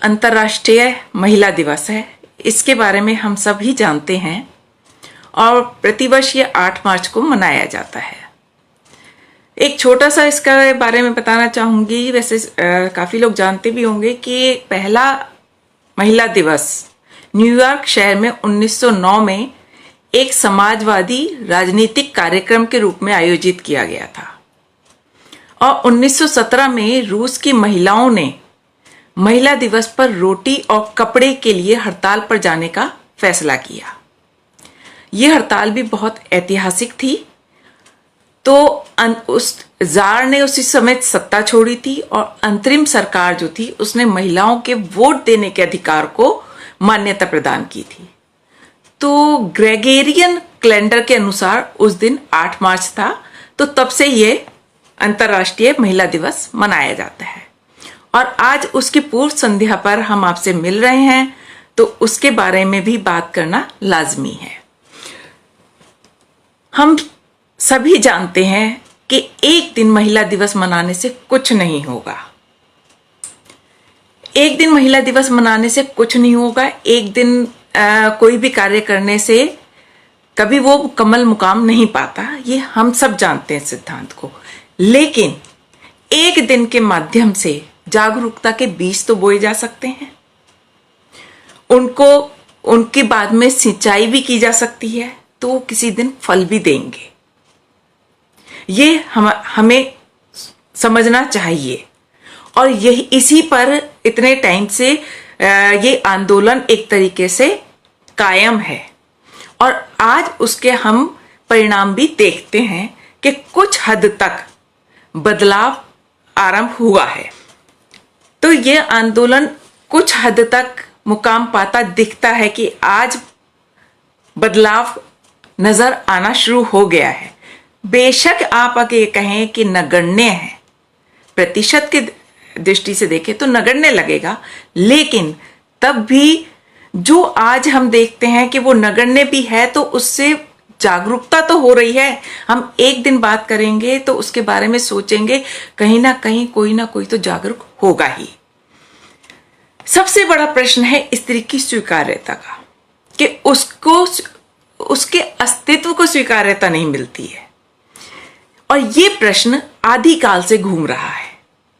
अंतर्राष्ट्रीय महिला दिवस है। इसके बारे में हम सभी जानते हैं और प्रतिवर्ष ये 8 मार्च को मनाया जाता है। एक छोटा सा इसका बारे में बताना चाहूंगी। वैसे काफी लोग जानते भी होंगे कि पहला महिला दिवस न्यूयॉर्क शहर में 1909 में एक समाजवादी राजनीतिक कार्यक्रम के रूप में आयोजित किया गया था और 1917 में रूस की महिलाओं ने महिला दिवस पर रोटी और कपड़े के लिए हड़ताल पर जाने का फैसला किया। यह हड़ताल भी बहुत ऐतिहासिक थी। तो उस जार ने उसी समय सत्ता छोड़ी थी और अंतरिम सरकार जो थी उसने महिलाओं के वोट देने के अधिकार को मान्यता प्रदान की थी। तो ग्रेगोरियन कैलेंडर के अनुसार उस दिन 8 मार्च था, तो तब से ये अंतर्राष्ट्रीय महिला दिवस मनाया जाता है। और आज उसकी पूर्व संध्या पर हम आपसे मिल रहे हैं, तो उसके बारे में भी बात करना लाजमी है। हम सभी जानते हैं कि एक दिन महिला दिवस मनाने से कुछ नहीं होगा। एक दिन महिला दिवस मनाने से कुछ नहीं होगा। एक दिन कोई भी कार्य करने से कभी वो मुकम्मल मुकाम नहीं पाता। ये हम सब जानते हैं सिद्धांत को। लेकिन एक दिन के माध्यम से जागरूकता के बीज तो बोए जा सकते हैं। उनके बाद में सिंचाई भी की जा सकती है, तो वो किसी दिन फल भी देंगे। ये हमें समझना चाहिए। और यही इसी पर इतने टाइम से ये आंदोलन एक तरीके से कायम है और आज उसके हम परिणाम भी देखते हैं कि कुछ हद तक बदलाव आरंभ हुआ है। तो ये आंदोलन कुछ हद तक मुकाम पाता दिखता है कि आज बदलाव नजर आना शुरू हो गया है। बेशक आप आगे कहें कि नगण्य है, प्रतिशत की दृष्टि से देखें तो नगण्य लगेगा, लेकिन तब भी जो आज हम देखते हैं कि वो नगण्य भी है, तो उससे जागरूकता तो हो रही है। हम एक दिन बात करेंगे तो उसके बारे में सोचेंगे, कहीं ना कहीं कोई ना कोई तो जागरूक होगा ही। सबसे बड़ा प्रश्न है स्त्री की स्वीकार्यता का, कि उसको उसके अस्तित्व को स्वीकार्यता नहीं मिलती है। और ये प्रश्न आदिकाल से घूम रहा है,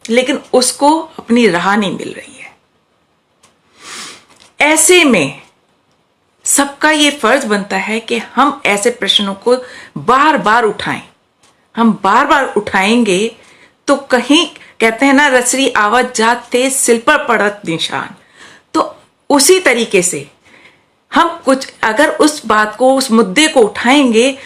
लेकिन उसको अपनी राह नहीं मिल रही है। ऐसे में सबका ये फर्ज बनता है कि हम ऐसे प्रश्नों को बार बार उठाएं। हम बार बार उठाएंगे तो कहीं कहते हैं ना, रसरी आवाज जात थे सिल पर पड़त निशान। तो उसी तरीके से हम कुछ अगर उस बात को, उस मुद्दे को उठाएंगे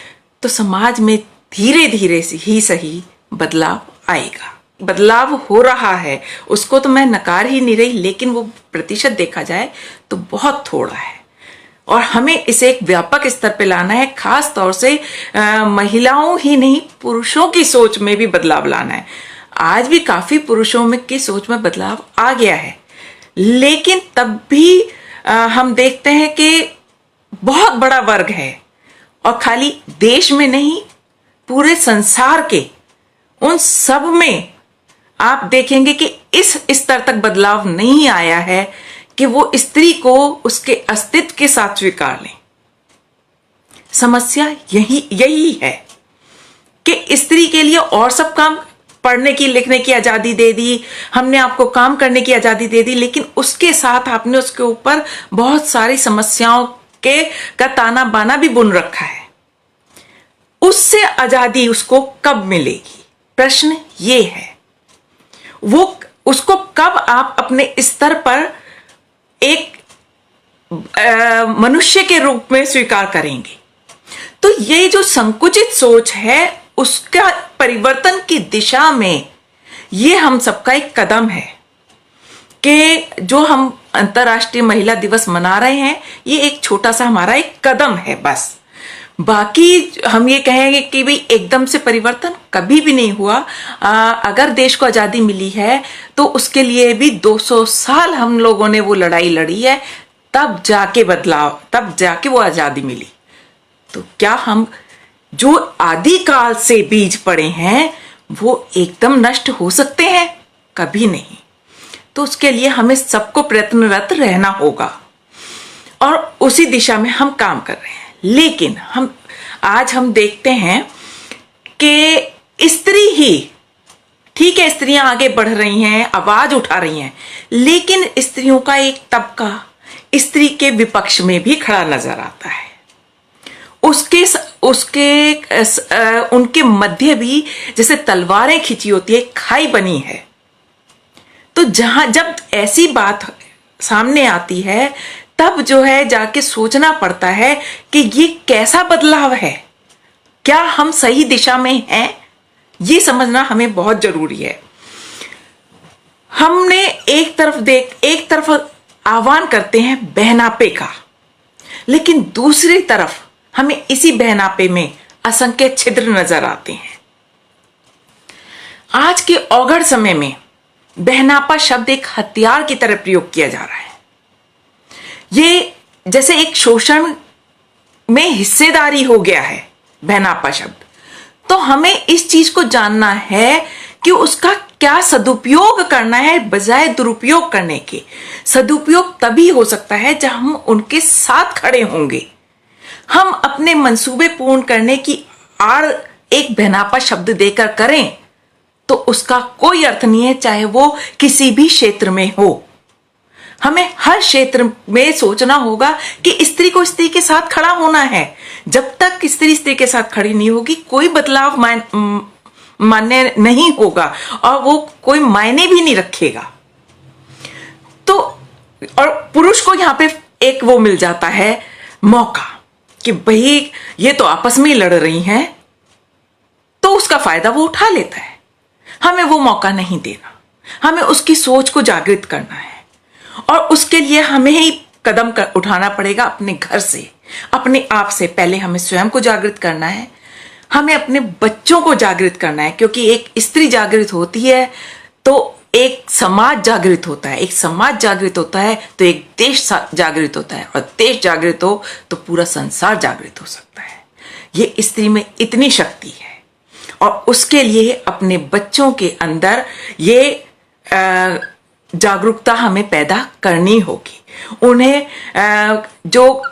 तो समाज में धीरे धीरे ही सही बदलाव आएगा। बदलाव हो रहा है, उसको तो मैं नकार ही नहीं रही, लेकिन वो प्रतिशत देखा जाए तो बहुत थोड़ा है और हमें इसे एक व्यापक स्तर पे लाना है। खास तौर से महिलाओं ही नहीं, पुरुषों की सोच में भी बदलाव लाना है। आज भी काफी पुरुषों में की सोच में बदलाव आ गया है, लेकिन तब भी हम देखते हैं कि बहुत बड़ा वर्ग है और खाली देश में नहीं, पूरे संसार के उन सब में आप देखेंगे कि इस स्तर तक बदलाव नहीं आया है कि वो स्त्री को उसके अस्तित्व के साथ स्वीकार लें। समस्या यही है कि स्त्री के लिए और सब काम, पढ़ने की लिखने की आजादी दे दी, हमने आपको काम करने की आजादी दे दी, लेकिन उसके साथ आपने उसके ऊपर बहुत सारी समस्याओं का ताना बाना भी बुन रखा है। उससे आजादी उसको कब मिलेगी? प्रश्न ये है। वो उसको कब आप अपने स्तर पर एक मनुष्य के रूप में स्वीकार करेंगे? तो ये जो संकुचित सोच है, उसका परिवर्तन की दिशा में ये हम सबका एक कदम है कि जो हम अंतर्राष्ट्रीय महिला दिवस मना रहे हैं, ये एक छोटा सा हमारा एक कदम है बस। बाकी हम ये कहेंगे कि भाई एकदम से परिवर्तन कभी भी नहीं हुआ। अगर देश को आजादी मिली है तो उसके लिए भी 200 साल हम लोगों ने वो लड़ाई लड़ी है, तब जाके बदलाव, तब जाके वो आजादी मिली। तो क्या हम जो आदिकाल से बीज पड़े हैं वो एकदम नष्ट हो सकते हैं? कभी नहीं। तो उसके लिए हमें सबको प्रयत्नरत रहना होगा और उसी दिशा में हम काम कर रहे हैं। लेकिन आज हम देखते हैं कि स्त्री ही, ठीक है, स्त्रियां आगे बढ़ रही हैं, आवाज उठा रही हैं, लेकिन स्त्रियों का एक तबका स्त्री के विपक्ष में भी खड़ा नजर आता है। उनके मध्य भी जैसे तलवारें खिंची होती है, खाई बनी है। तो जब ऐसी बात सामने आती है, तब जो है जाके सोचना पड़ता है कि ये कैसा बदलाव है, क्या हम सही दिशा में हैं, ये समझना हमें बहुत जरूरी है। हमने एक तरफ आह्वान करते हैं बहनापे का, लेकिन दूसरी तरफ हमें इसी बहनापे में असंख्य छिद्र नजर आते हैं। आज के औघड़ समय में बहनापा शब्द एक हथियार की तरह प्रयोग किया जा रहा है। ये जैसे एक शोषण में हिस्सेदारी हो गया है बहनापा शब्द। तो हमें इस चीज को जानना है कि उसका क्या सदुपयोग करना है बजाय दुरुपयोग करने के। सदुपयोग तभी हो सकता है जब हम उनके साथ खड़े होंगे। हम अपने मंसूबे पूर्ण करने की आड़ एक बहनापा शब्द देकर करें तो उसका कोई अर्थ नहीं है, चाहे वो किसी भी क्षेत्र में हो। हमें हर क्षेत्र में सोचना होगा कि स्त्री को स्त्री के साथ खड़ा होना है। जब तक स्त्री स्त्री के साथ खड़ी नहीं होगी, कोई बदलाव मान्य नहीं होगा और वो कोई मायने भी नहीं रखेगा। तो और पुरुष को यहां पे एक वो मिल जाता है मौका कि भाई ये तो आपस में ही लड़ रही हैं, तो उसका फायदा वो उठा लेता है। हमें वो मौका नहीं देना, हमें उसकी सोच को जागृत करना है और उसके लिए हमें ही कदम उठाना पड़ेगा अपने घर से, अपने आप से। पहले हमें स्वयं को जागृत करना है, हमें अपने बच्चों को जागृत करना है, क्योंकि एक स्त्री जागृत होती है तो एक समाज जागृत होता है, एक समाज जागृत होता है तो एक देश जागृत होता है, और देश जागृत हो तो पूरा संसार जागृत हो सकता है। ये स्त्री में इतनी शक्ति है और उसके लिए अपने बच्चों के अंदर ये जागरूकता हमें पैदा करनी होगी। उन्हें जो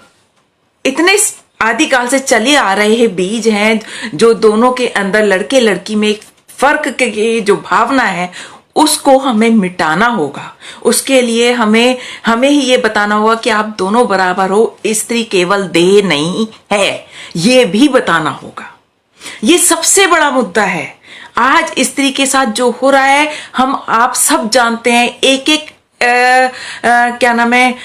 इतने आदिकाल से चले आ रहे हैं बीज हैं, जो दोनों के अंदर लड़के लड़की में एक फर्क की जो भावना है, उसको हमें मिटाना होगा। उसके लिए हमें ही ये बताना होगा कि आप दोनों बराबर हो, स्त्री केवल देह नहीं है, ये भी बताना होगा। ये सबसे बड़ा मुद्दा है। आज स्त्री के साथ जो हो रहा है हम आप सब जानते हैं। एक एक क्या नाम है,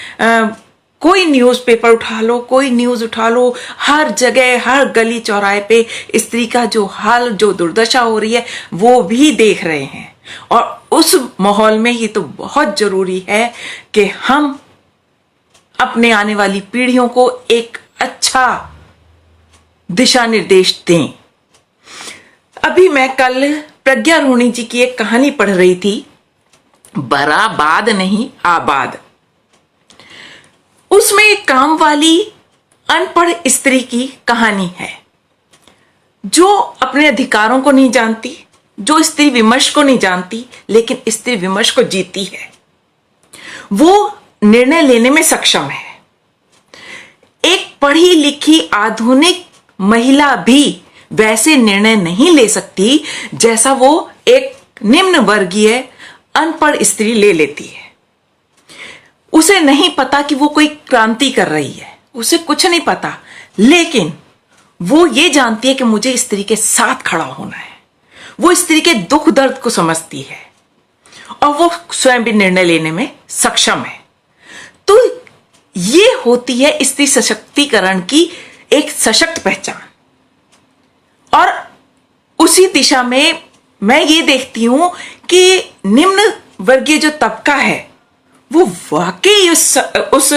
कोई न्यूज़पेपर उठा लो, कोई न्यूज़ उठा लो, हर जगह हर गली चौराहे पे स्त्री का जो हाल, जो दुर्दशा हो रही है वो भी देख रहे हैं। और उस माहौल में ही तो बहुत जरूरी है कि हम अपने आने वाली पीढ़ियों को एक अच्छा दिशा निर्देश दें। अभी मैं कल प्रज्ञा रोहिणी जी की एक कहानी पढ़ रही थी, बराबाद नहीं आबाद। उसमें एक काम वाली अनपढ़ स्त्री की कहानी है जो अपने अधिकारों को नहीं जानती, जो स्त्री विमर्श को नहीं जानती, लेकिन स्त्री विमर्श को जीती है। वो निर्णय लेने में सक्षम है। एक पढ़ी लिखी आधुनिक महिला भी वैसे निर्णय नहीं ले सकती जैसा वो एक निम्न वर्गीय अनपढ़ स्त्री ले लेती है। उसे नहीं पता कि वो कोई क्रांति कर रही है, उसे कुछ नहीं पता, लेकिन वो ये जानती है कि मुझे स्त्री के साथ खड़ा होना है। वो स्त्री के दुख दर्द को समझती है और वो स्वयं भी निर्णय लेने में सक्षम है। तो ये होती है स्त्री सशक्तिकरण की एक सशक्त पहचान। और उसी दिशा में मैं ये देखती हूं कि निम्न वर्गीय जो तबका है वो वाकई उस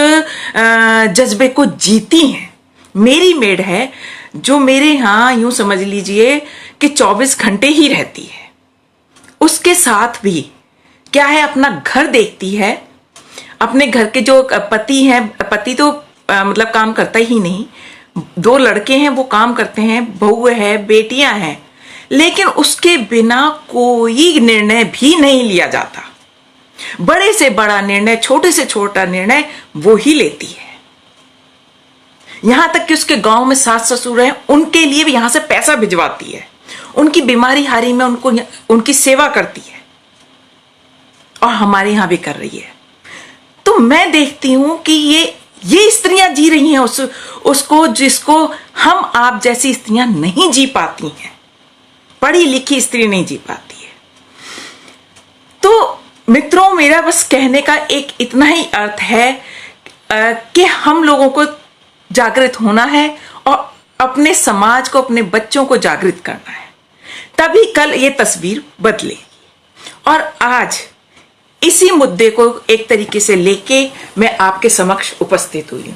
जज्बे को जीती हैं। मेरी मेड है जो मेरे यहां यूं समझ लीजिए कि 24 घंटे ही रहती है। उसके साथ भी क्या है, अपना घर देखती है। अपने घर के जो पति हैं, पति तो मतलब काम करता ही नहीं, 2 लड़के हैं वो काम करते हैं, बहू है, बेटियां हैं, लेकिन उसके बिना कोई निर्णय भी नहीं लिया जाता। बड़े से बड़ा निर्णय, छोटे से छोटा निर्णय वो ही लेती है। यहां तक कि उसके गांव में सास ससुर हैं, उनके लिए भी यहां से पैसा भिजवाती है, उनकी बीमारी हारी में उनकी सेवा करती है, और हमारे यहां भी कर रही है। तो मैं देखती हूं कि ये स्त्रियां जी रही हैं उसको जिसको हम आप जैसी स्त्रियां नहीं जी पाती हैं, पढ़ी लिखी स्त्री नहीं जी पाती है। तो मित्रों, मेरा बस कहने का एक इतना ही अर्थ है कि हम लोगों को जागृत होना है और अपने समाज को, अपने बच्चों को जागृत करना है, तभी कल ये तस्वीर बदलेगी। और आज इसी मुद्दे को एक तरीके से लेके मैं आपके समक्ष उपस्थित हुई हूं।